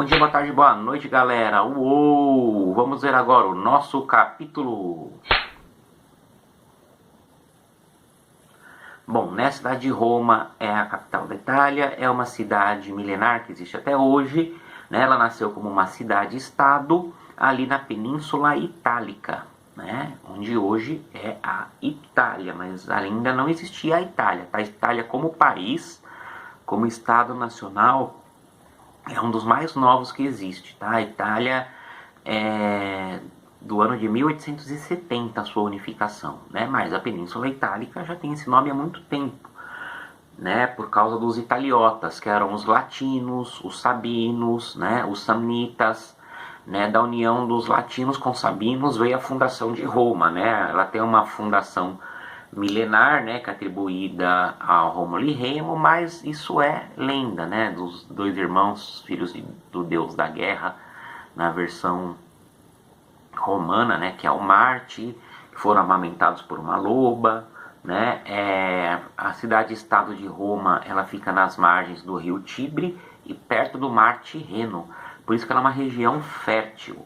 dia, boa tarde, boa noite, galera. Uou! Vamos ver agora o nosso capítulo. Bom, né, a cidade de Roma é a capital da Itália, é uma cidade milenar que existe até hoje, né? Ela nasceu como uma cidade-estado ali na Península Itálica, né? Onde hoje é a Itália, mas ainda não existia a Itália, tá? A Itália como país, como Estado nacional, é um dos mais novos que existe, tá? A Itália é do ano de 1870 a sua unificação, né? Mas a Península Itálica já tem esse nome há muito tempo, né? Por causa dos italiotas, que eram os latinos, os sabinos, né? Os samnitas, né? Da união dos latinos com sabinos veio a fundação de Roma, né? Ela tem uma fundação milenar, né, que é atribuída ao Rômulo e Remo, mas isso é lenda, né, dos dois irmãos, filhos do deus da guerra, na versão romana, né, que é o Marte, que foram amamentados por uma loba, né. A cidade-estado de Roma, ela fica nas margens do rio Tibre e perto do mar Tirreno, por isso que ela é uma região fértil.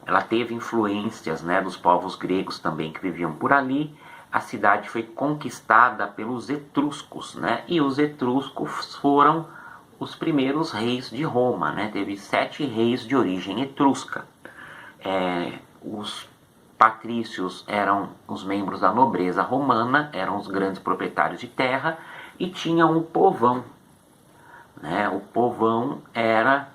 Ela teve influências, né, dos povos gregos também que viviam por ali. A cidade foi conquistada pelos etruscos, né, e os etruscos foram os primeiros reis de Roma, né. Teve 7 reis de origem etrusca. Os patrícios eram os membros da nobreza romana, eram os grandes proprietários de terra, e tinham um povão, né. O povão era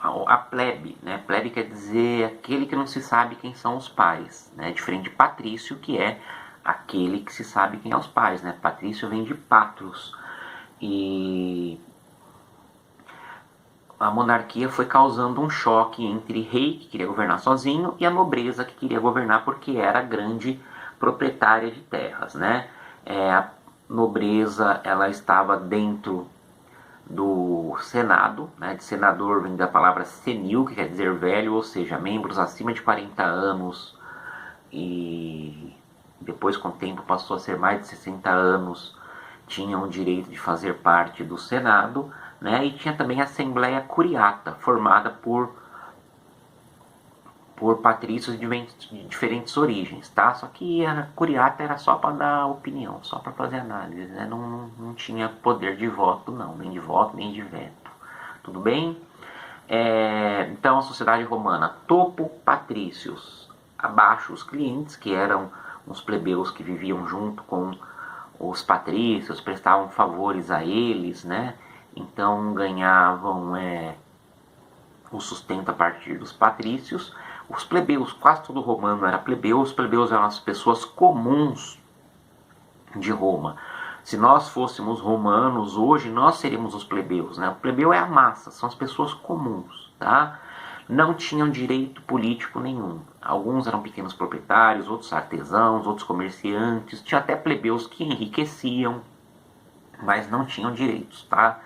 a plebe, né? Plebe quer dizer aquele que não se sabe quem são os pais, né? Diferente de patrício, que é aquele que se sabe quem são os pais, né? Patrício vem de patros. E a monarquia foi causando um choque entre rei, que queria governar sozinho, e a nobreza, que queria governar porque era grande proprietária de terras, né? A nobreza, ela estava dentro do Senado, né? De senador vem da palavra senil, que quer dizer velho, ou seja, membros acima de 40 anos, e depois com o tempo passou a ser mais de 60 anos, tinham o direito de fazer parte do Senado, né? E tinha também a Assembleia Curiata, formada por patrícios de diferentes origens, tá? Só que a curiata era só para dar opinião, só para fazer análise, né? Não tinha poder de voto, não, nem de voto, nem de veto. Tudo bem? Então a sociedade romana, topo patrícios, abaixo os clientes, que eram os plebeus que viviam junto com os patrícios, prestavam favores a eles, né? Então ganhavam o sustento a partir dos patrícios. Os plebeus, quase todo romano era plebeu, os plebeus eram as pessoas comuns de Roma. Se nós fôssemos romanos hoje, nós seríamos os plebeus, né? O plebeu é a massa, são as pessoas comuns, tá? Não tinham direito político nenhum. Alguns eram pequenos proprietários, outros artesãos, outros comerciantes, tinha até plebeus que enriqueciam, mas não tinham direitos, tá?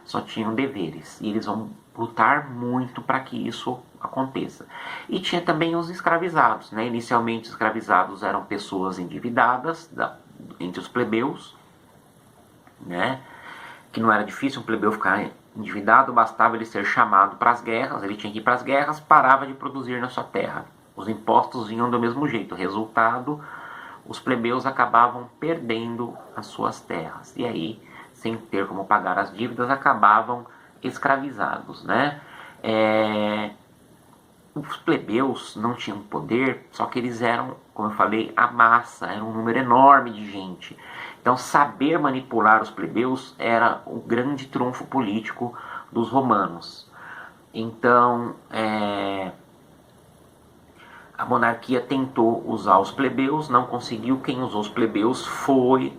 Só tinham deveres, e eles vão lutar muito para que isso aconteça. E tinha também os escravizados, né? Inicialmente os escravizados eram pessoas endividadas entre os plebeus, né? Que não era difícil um plebeu ficar endividado, bastava ele ser chamado para as guerras, ele tinha que ir para as guerras, parava de produzir na sua terra. Os impostos vinham do mesmo jeito, resultado, os plebeus acabavam perdendo as suas terras, e aí, sem ter como pagar as dívidas, acabavam escravizados, né? Os plebeus não tinham poder, só que eles eram, como eu falei, a massa, era um número enorme de gente. Então saber manipular os plebeus era o grande trunfo político dos romanos. Então a monarquia tentou usar os plebeus, não conseguiu. Quem usou os plebeus foi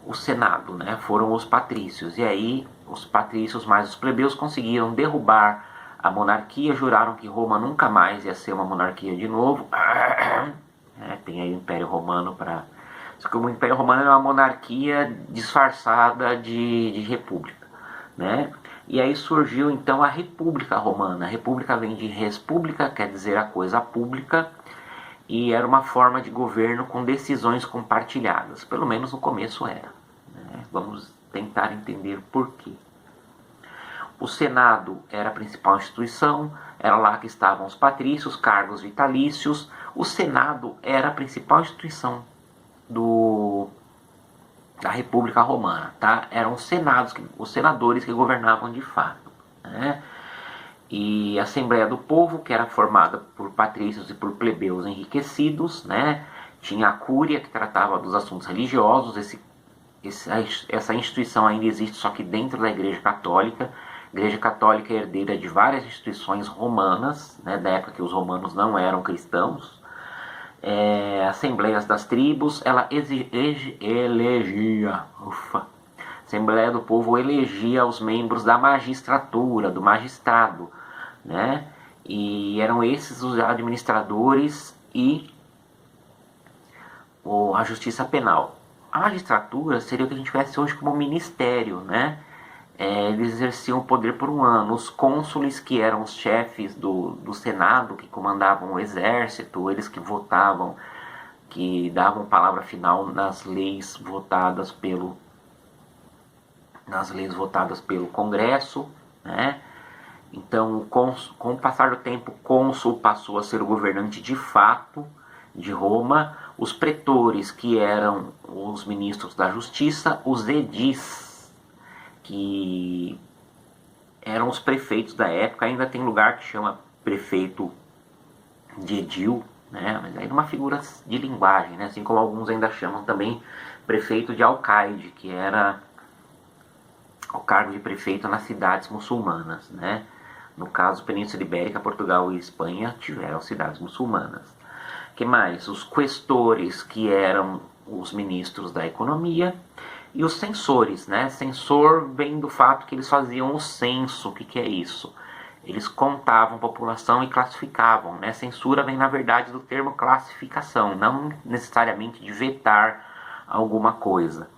o Senado, né? Foram os patrícios. E aí os patrícios mais os plebeus conseguiram derrubar a monarquia, juraram que Roma nunca mais ia ser uma monarquia de novo. Tem aí o Império Romano para... Só que o Império Romano é uma monarquia disfarçada de república, né? E aí surgiu então a República Romana. A República vem de res publica, quer dizer a coisa pública, e era uma forma de governo com decisões compartilhadas. Pelo menos no começo era, né? Vamos tentar entender por quê. O Senado era a principal instituição, era lá que estavam os patrícios, cargos vitalícios. O Senado era a principal instituição da República Romana, tá? Eram os senadores que governavam de fato, né? E a Assembleia do Povo, que era formada por patrícios e por plebeus enriquecidos, né? Tinha a Cúria, que tratava dos assuntos religiosos. Essa instituição ainda existe, só que dentro da Igreja Católica. A Igreja Católica é herdeira de várias instituições romanas, né? Da época que os romanos não eram cristãos. Assembleias das tribos, ela elegia, Assembleia do Povo elegia os membros da magistratura, do magistrado, né? E eram esses os administradores e a justiça penal. A magistratura seria o que a gente conhece hoje como ministério, né? Eles exerciam o poder por um ano. Os cônsules, que eram os chefes do Senado, que comandavam o exército, eles que votavam, que davam palavra final nas leis votadas pelo Congresso, né? Então, com o passar do tempo, o cônsul passou a ser o governante de fato de Roma. Os pretores, que eram os ministros da justiça, os edis, que eram os prefeitos da época. Ainda tem lugar que chama prefeito de edil, né? Mas aí é uma figura de linguagem, né? Assim como alguns ainda chamam também prefeito de alcaide, que era o cargo de prefeito nas cidades muçulmanas, né? No caso, Península Ibérica, Portugal e Espanha tiveram cidades muçulmanas. Que mais? Os questores, que eram os ministros da economia, e os censores, né? Censor vem do fato que eles faziam o censo. O que é isso? Eles contavam a população e classificavam, né? Censura vem, na verdade, do termo classificação, não necessariamente de vetar alguma coisa,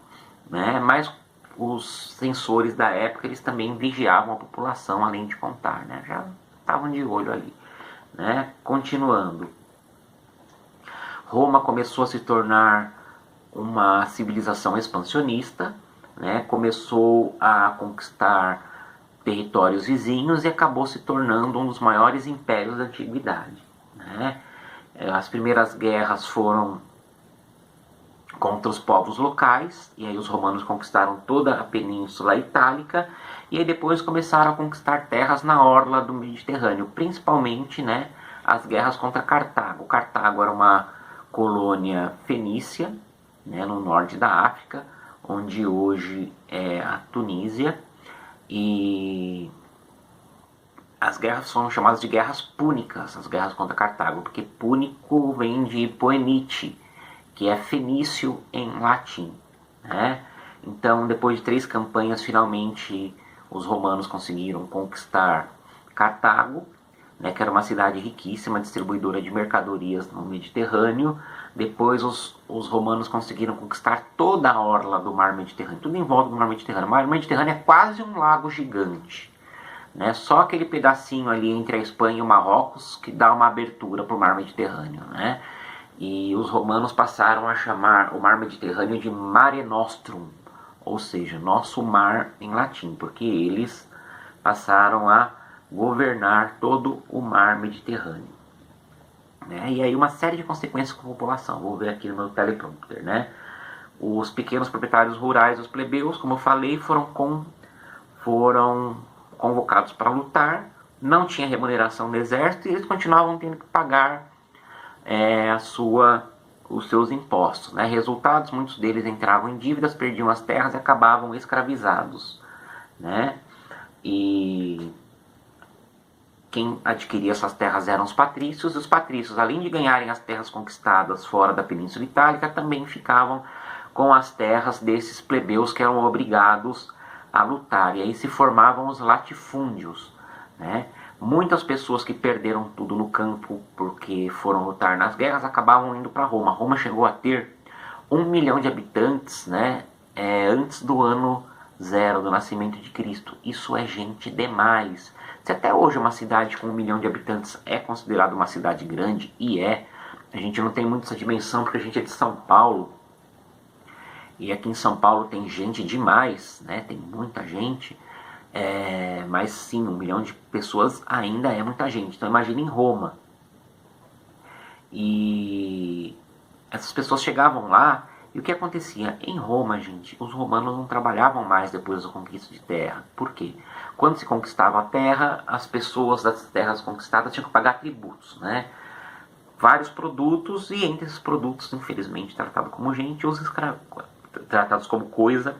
né? Mas os censores da época, eles também vigiavam a população, além de contar, né? Já estavam de olho ali, né? Continuando. Roma começou a se tornar uma civilização expansionista, né? Começou a conquistar territórios vizinhos e acabou se tornando um dos maiores impérios da antiguidade, né? As primeiras guerras foram contra os povos locais, e aí os romanos conquistaram toda a Península Itálica, e aí depois começaram a conquistar terras na orla do Mediterrâneo, principalmente, né, as guerras contra Cartago. Cartago era uma colônia fenícia, né, no norte da África, onde hoje é a Tunísia, e as guerras são chamadas de guerras púnicas, as guerras contra Cartago, porque púnico vem de poenite, que é fenício em latim, né? Então, depois de 3 campanhas, finalmente os romanos conseguiram conquistar Cartago, né, que era uma cidade riquíssima, distribuidora de mercadorias no Mediterrâneo. Depois os romanos conseguiram conquistar toda a orla do mar Mediterrâneo, tudo em volta do mar Mediterrâneo. O mar Mediterrâneo é quase um lago gigante, né? Só aquele pedacinho ali entre a Espanha e o Marrocos que dá uma abertura para o mar Mediterrâneo, né? E os romanos passaram a chamar o mar Mediterrâneo de Mare Nostrum, ou seja, nosso mar em latim, porque eles passaram a governar todo o mar Mediterrâneo, né? E aí uma série de consequências com a população. Vou ver aqui no meu teleprompter, né? Os pequenos proprietários rurais, os plebeus, como eu falei, foram convocados para lutar. Não tinha remuneração do exército e eles continuavam tendo que pagar os seus impostos, né? Resultados, muitos deles entravam em dívidas, perdiam as terras e acabavam escravizados, né? E quem adquiria essas terras eram os patrícios, e os patrícios, além de ganharem as terras conquistadas fora da Península Itálica, também ficavam com as terras desses plebeus que eram obrigados a lutar, e aí se formavam os latifúndios, né? Muitas pessoas que perderam tudo no campo porque foram lutar nas guerras acabavam indo para Roma. Roma chegou a ter 1 milhão de habitantes, né, antes do ano 0 do nascimento de Cristo. Isso é gente demais. Se até hoje uma cidade com 1 milhão de habitantes é considerada uma cidade grande, e a gente não tem muito essa dimensão porque a gente é de São Paulo. E aqui em São Paulo tem gente demais, né, tem muita gente. Mas sim, 1 milhão de pessoas ainda é muita gente. Então imagina em Roma. E essas pessoas chegavam lá e o que acontecia? Em Roma, gente, os romanos não trabalhavam mais depois da conquista de terra. Por quê? Quando se conquistava a terra, as pessoas das terras conquistadas tinham que pagar tributos, né? Vários produtos, e entre esses produtos, infelizmente, tratados como gente, os tratados como coisa,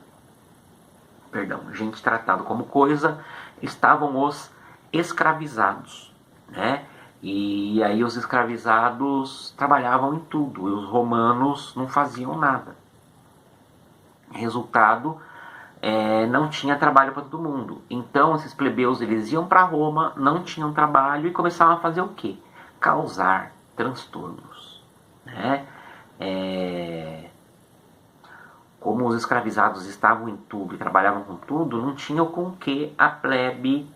gente tratado como coisa, estavam os escravizados, né? E aí os escravizados trabalhavam em tudo, e os romanos não faziam nada. Resultado, não tinha trabalho para todo mundo. Então esses plebeus eles iam para Roma, não tinham trabalho e começavam a fazer o quê? Causar transtornos, né? Como os escravizados estavam em tudo e trabalhavam com tudo, não tinham com que a plebe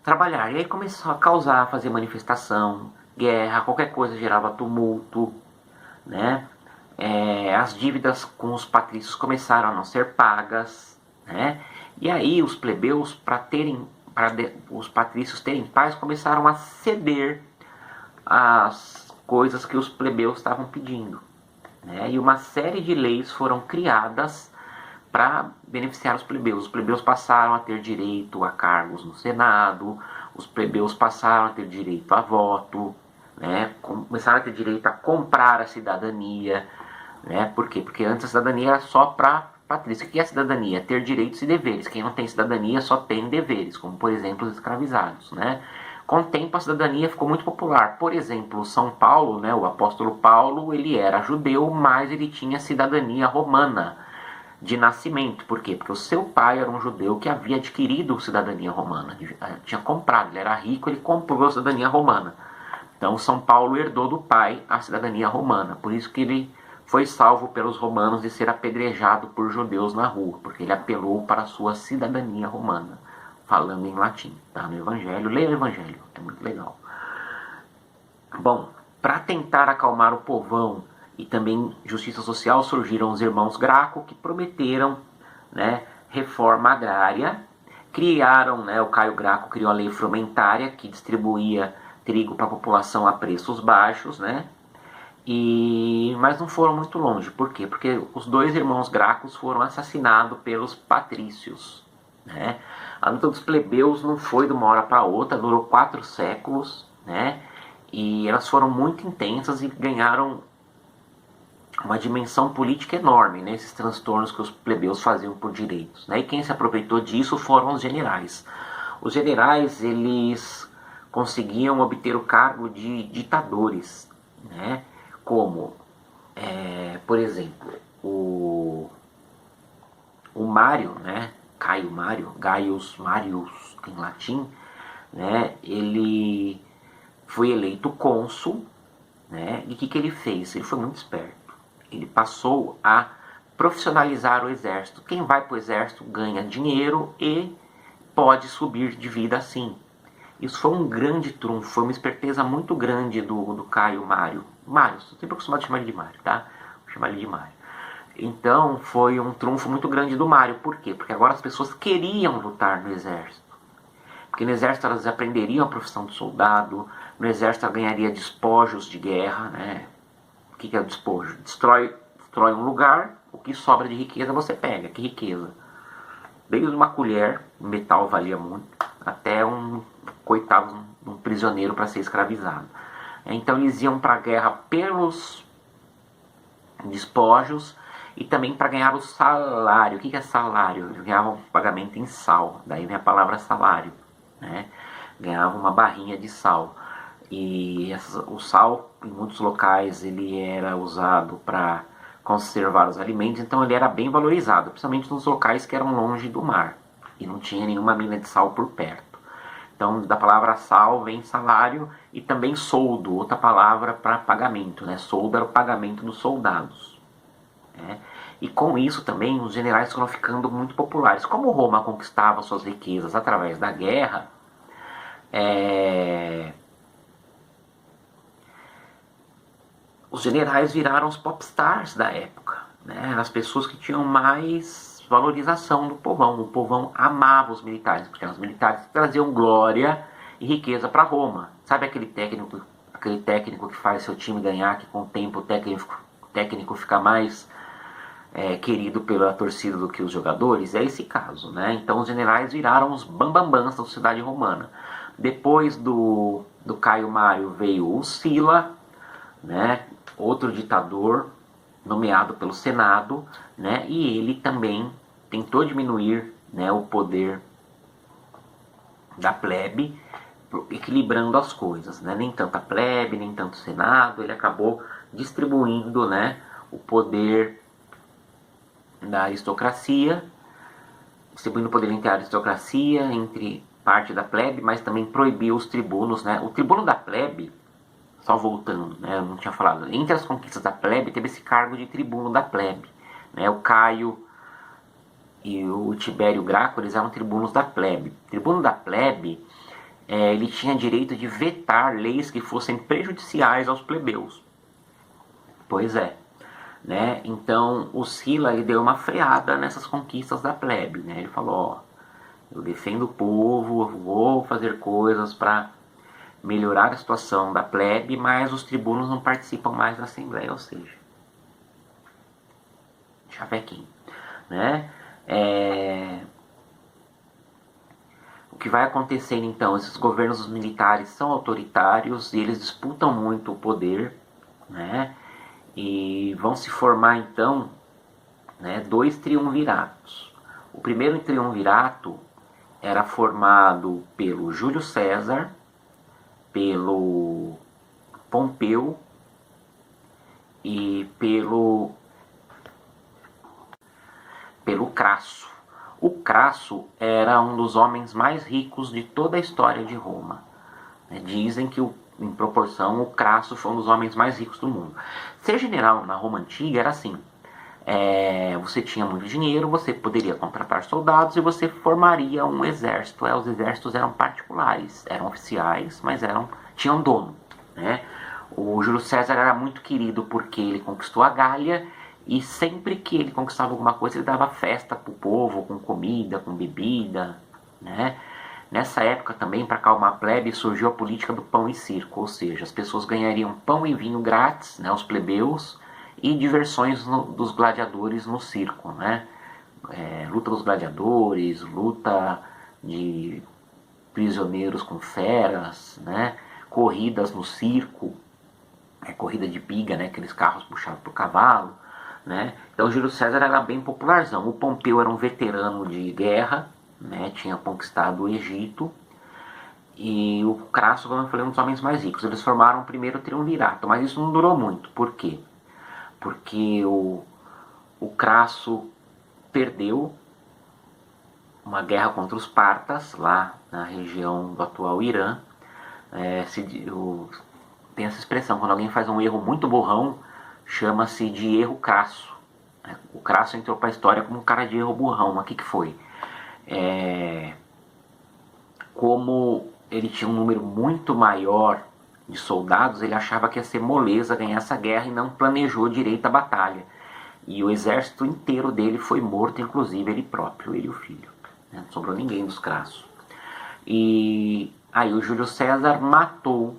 trabalhar. E aí começou a causar, fazer manifestação, guerra, qualquer coisa gerava tumulto, né? As dívidas com os patrícios começaram a não ser pagas, né? E aí os plebeus, para os patrícios terem paz, começaram a ceder às coisas que os plebeus estavam pedindo, né? E uma série de leis foram criadas para beneficiar os plebeus. Os plebeus passaram a ter direito a cargos no Senado, os plebeus passaram a ter direito a voto, né? Começaram a ter direito a comprar a cidadania, né? Por quê? Porque antes a cidadania era só para patrício. O que é a cidadania? Ter direitos e deveres. Quem não tem cidadania só tem deveres, como por exemplo os escravizados, né? Com o tempo a cidadania ficou muito popular. Por exemplo, São Paulo, né, o apóstolo Paulo, ele era judeu, mas ele tinha cidadania romana de nascimento. Por quê? Porque o seu pai era um judeu que havia adquirido cidadania romana, tinha comprado, ele era rico, ele comprou a cidadania romana. Então São Paulo herdou do pai a cidadania romana, por isso que ele foi salvo pelos romanos de ser apedrejado por judeus na rua, porque ele apelou para a sua cidadania romana, falando em latim, tá? No Evangelho, leia o Evangelho, é muito legal. Bom, para tentar acalmar o povão e também justiça social, surgiram os irmãos Graco, que prometeram, né, reforma agrária. Criaram, né, o Caio Graco criou a lei frumentária, que distribuía trigo para a população a preços baixos, né? Mas não foram muito longe. Por quê? Porque os dois irmãos Gracos foram assassinados pelos patrícios, né? A luta dos plebeus não foi de uma hora para outra, durou 4 séculos, né? E elas foram muito intensas e ganharam uma dimensão política enorme, né? Esses transtornos que os plebeus faziam por direitos, né? E quem se aproveitou disso foram os generais. Os generais, eles conseguiam obter o cargo de ditadores, né? Como, por exemplo, o Mário, né? Caio Mário, Gaius Marius em latim, né? Ele foi eleito cônsul, né? E o que ele fez? Ele foi muito esperto. Ele passou a profissionalizar o exército. Quem vai para o exército ganha dinheiro e pode subir de vida assim. Isso foi um grande trunfo, foi uma esperteza muito grande do Caio Mário. Mário, estou sempre acostumado a chamar ele de Mário, tá? Vou chamar ele de Mário. Então foi um trunfo muito grande do Mário. Por quê? Porque agora as pessoas queriam lutar no exército. Porque no exército elas aprenderiam a profissão de soldado, no exército ela ganharia despojos de guerra, né? O que é o despojo? Destrói um lugar, o que sobra de riqueza você pega. Que riqueza? Desde uma colher, metal valia muito, até um prisioneiro para ser escravizado. Então eles iam para a guerra pelos despojos e também para ganhar o salário. O que é salário? Eles ganhavam pagamento em sal, daí vem a palavra salário, né? Ganhavam uma barrinha de sal. E o sal, em muitos locais, ele era usado para conservar os alimentos, então ele era bem valorizado, principalmente nos locais que eram longe do mar e não tinha nenhuma mina de sal por perto. Então, da palavra sal vem salário e também soldo, outra palavra para pagamento, né? Soldo era o pagamento dos soldados, né? E com isso também os generais foram ficando muito populares. Como Roma conquistava suas riquezas através da guerra, os generais viraram os popstars da época, né? As pessoas que tinham mais valorização do povão. O povão amava os militares, porque os militares traziam glória e riqueza para Roma. Sabe aquele técnico que faz seu time ganhar, que com o tempo o técnico fica mais querido pela torcida do que os jogadores? É esse caso, né? Então os generais viraram os bambambãs da sociedade romana. Depois do Caio Mário veio o Sila, né? Outro ditador nomeado pelo Senado, né? E ele também tentou diminuir, né, o poder da plebe, equilibrando as coisas, né? Nem tanto a plebe, nem tanto o Senado. Ele acabou distribuindo, né, o poder da aristocracia, distribuindo o poder entre a aristocracia, entre parte da plebe, mas também proibiu os tribunos, né? O tribuno da plebe, só voltando, né, eu não tinha falado, entre as conquistas da plebe teve esse cargo de tribuno da plebe, né? O Caio e o Tibério Graco, eles eram tribunos da plebe. O tribuno da plebe, ele tinha direito de vetar leis que fossem prejudiciais aos plebeus. Pois é, né? Então o Sila, ele deu uma freada nessas conquistas da plebe, né? Ele falou, ó, eu defendo o povo, vou fazer coisas para melhorar a situação da plebe, mas os tribunos não participam mais da Assembleia, ou seja, chavequinho, né? O que vai acontecendo então, esses governos militares são autoritários e eles disputam muito o poder, né? E vão se formar então, né, dois triunviratos. O primeiro triunvirato era formado pelo Júlio César, pelo Pompeu e pelo Crasso. O Crasso era um dos homens mais ricos de toda a história de Roma. Dizem que, em proporção, o Crasso foi um dos homens mais ricos do mundo. Ser general na Roma Antiga era assim. Você tinha muito dinheiro, você poderia contratar soldados e você formaria um exército. Os exércitos eram particulares, eram oficiais, mas tinham dono, né? O Júlio César era muito querido porque ele conquistou a Gália e sempre que ele conquistava alguma coisa ele dava festa para o povo, com comida, com bebida, né? Nessa época também, para acalmar a plebe, surgiu a política do pão e circo, ou seja, as pessoas ganhariam pão e vinho grátis, né, os plebeus, e diversões dos gladiadores no circo, né? Luta dos gladiadores, luta de prisioneiros com feras, né? Corridas no circo, corrida de biga, né? Aqueles carros puxados por cavalo, né? Então Júlio César era bem popularzão. O Pompeu era um veterano de guerra, né? Tinha conquistado o Egito. E o Crasso, como eu falei, um dos homens mais ricos. Eles formaram o primeiro triunvirato, mas isso não durou muito. Por quê? Porque o Crasso perdeu uma guerra contra os partas, lá na região do atual Irã. Tem essa expressão, quando alguém faz um erro muito burrão, chama-se de erro crasso. O Crasso entrou para a história como um cara de erro burrão. Mas o que foi? Como ele tinha um número muito maior de soldados, ele achava que ia ser moleza ganhar essa guerra e não planejou direito a batalha. E o exército inteiro dele foi morto, inclusive ele próprio, ele e o filho. Não sobrou ninguém dos Crassos. E aí o Júlio César matou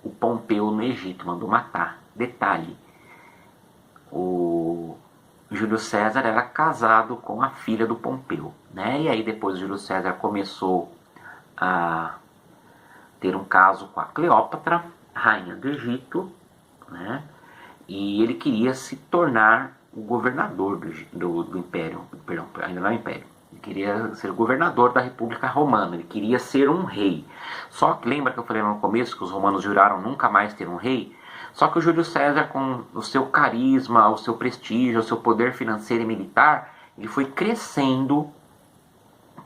o Pompeu no Egito, mandou matar. Detalhe, o Júlio César era casado com a filha do Pompeu, né? E aí depois o Júlio César começou a ter um caso com a Cleópatra, rainha do Egito, né? E ele queria se tornar o governador do Império, perdão, ainda não é Império. Ele queria ser governador da República Romana, ele queria ser um rei. Só que lembra que eu falei no começo que os romanos juraram nunca mais ter um rei? Só que o Júlio César, com o seu carisma, o seu prestígio, o seu poder financeiro e militar, ele foi crescendo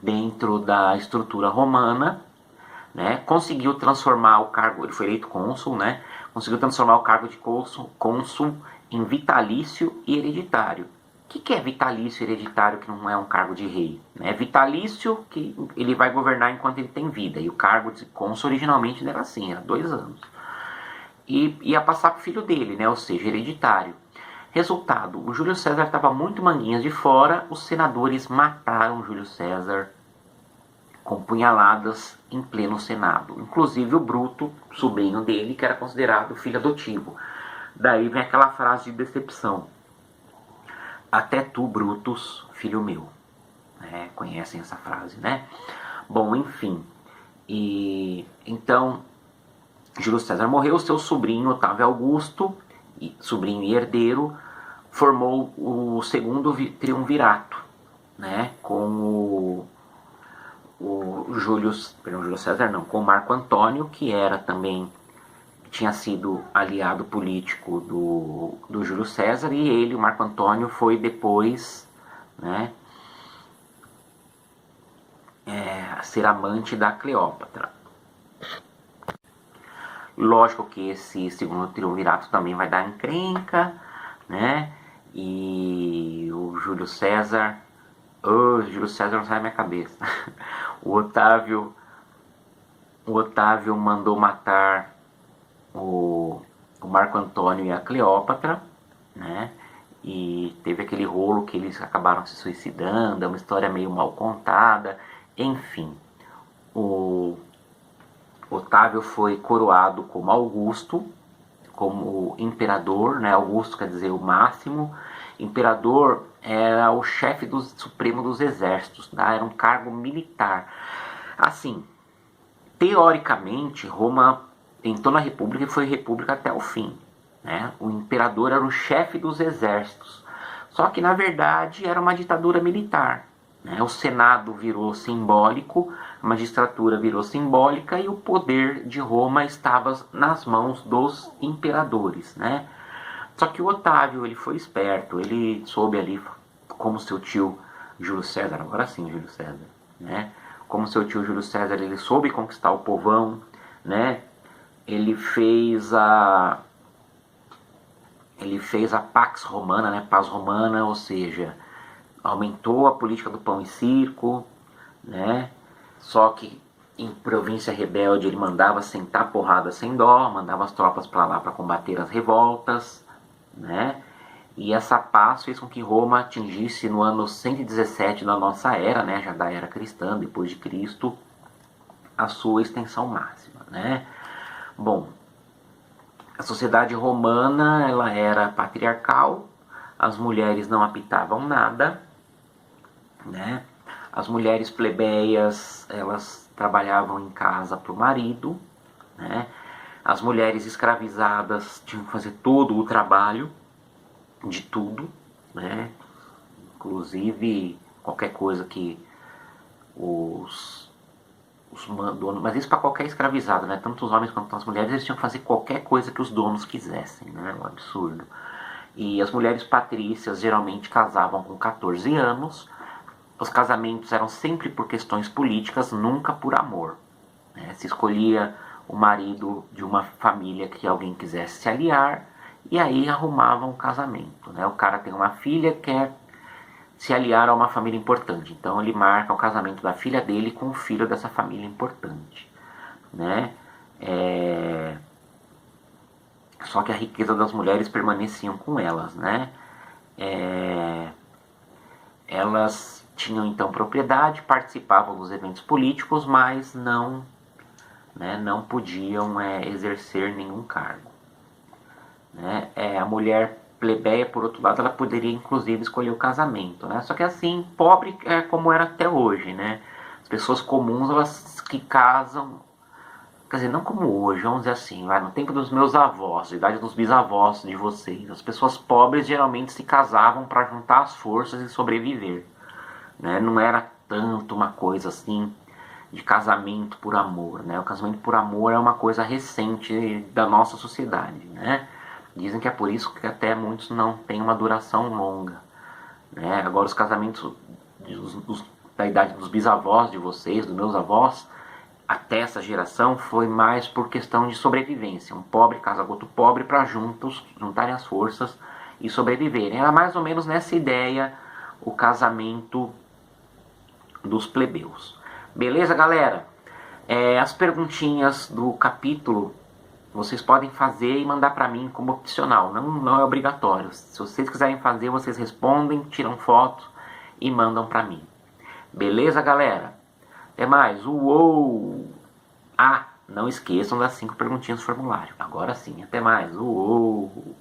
dentro da estrutura romana, né? Conseguiu transformar o cargo, ele foi eleito cônsul, né? Conseguiu transformar o cargo de cônsul em vitalício e hereditário. O que é vitalício e hereditário que não é um cargo de rei? É vitalício que ele vai governar enquanto ele tem vida, e o cargo de cônsul originalmente não era assim, era 2 anos. E ia passar para o filho dele, né? Ou seja, hereditário. Resultado, o Júlio César estava muito manguinhas de fora, os senadores mataram Júlio César com punhaladas em pleno Senado. Inclusive o Bruto, sobrinho dele, que era considerado filho adotivo. Daí vem aquela frase de decepção. Até tu, Brutus, filho meu. Conhecem essa frase, né? Bom, enfim. E então, Júlio César morreu, seu sobrinho Otávio Augusto, sobrinho e herdeiro, formou o segundo triunvirato, né? Com o Júlio César não, com o Marco Antônio, que era também, tinha sido aliado político do Júlio César, e ele, o Marco Antônio, foi depois, né, ser amante da Cleópatra. Lógico que esse segundo triunvirato também vai dar encrenca, né? E o Júlio César não sai da minha cabeça. O Otávio mandou matar o Marco Antônio e a Cleópatra, né? E teve aquele rolo que eles acabaram se suicidando, é uma história meio mal contada. Enfim, o Otávio foi coroado como Augusto, como imperador, né? Augusto quer dizer o máximo. Imperador era o chefe supremo dos exércitos, tá? Era um cargo militar. Assim, teoricamente, Roma entrou na república e foi república até o fim, né? O imperador era o chefe dos exércitos. Só que, na verdade, era uma ditadura militar, né? O Senado virou simbólico, a magistratura virou simbólica e o poder de Roma estava nas mãos dos imperadores, né? Só que o Otávio, ele foi esperto, ele soube ali, como seu tio Júlio César, agora sim Júlio César, né? Como seu tio Júlio César, ele soube conquistar o povão, né? Ele fez a Pax Romana, né? Paz Romana, ou seja, aumentou a política do pão e circo, né? Só que em província rebelde ele mandava sentar porrada sem dó, mandava as tropas para lá para combater as revoltas, né? E essa paz fez com que Roma atingisse no ano 117 da nossa era, né? Já da era cristã, depois de Cristo, a sua extensão máxima, né? Bom, a sociedade romana, ela era patriarcal, as mulheres não apitavam nada, né? As mulheres plebeias, elas trabalhavam em casa para o marido, né? As mulheres escravizadas tinham que fazer todo o trabalho, de tudo, né? Inclusive qualquer coisa que mas isso para qualquer escravizado, né? Tanto os homens quanto as mulheres, eles tinham que fazer qualquer coisa que os donos quisessem, né? Um absurdo. E as mulheres patrícias geralmente casavam com 14 anos. Os casamentos eram sempre por questões políticas, nunca por amor, né? Se escolhia o marido de uma família que alguém quisesse se aliar, e aí arrumavam um casamento, né? O cara tem uma filha, quer se aliar a uma família importante, então ele marca o casamento da filha dele com o filho dessa família importante, né? Só que a riqueza das mulheres permaneciam com elas, né? Elas tinham então propriedade, participavam dos eventos políticos, mas não podiam exercer nenhum cargo, né? A mulher plebeia, por outro lado, ela poderia inclusive escolher o casamento, né? Só que assim, pobre é como era até hoje, né? As pessoas comuns, elas que casam, quer dizer, não como hoje, vamos dizer assim, no tempo dos meus avós, na idade dos bisavós de vocês, as pessoas pobres geralmente se casavam para juntar as forças e sobreviver, né? Não era tanto uma coisa assim de casamento por amor, né? O casamento por amor é uma coisa recente da nossa sociedade, né? Dizem que é por isso que até muitos não têm uma duração longa, né? Agora os casamentos da idade dos bisavós de vocês, dos meus avós, até essa geração foi mais por questão de sobrevivência. Um pobre casa com outro pobre para juntarem as forças e sobreviverem. Era mais ou menos nessa ideia o casamento dos plebeus. Beleza, galera? As perguntinhas do capítulo vocês podem fazer e mandar para mim como opcional, não é obrigatório. Se vocês quiserem fazer, vocês respondem, tiram foto e mandam para mim. Beleza, galera? Até mais. Uou! Ah, não esqueçam das 5 perguntinhas do formulário. Agora sim, até mais. Uou!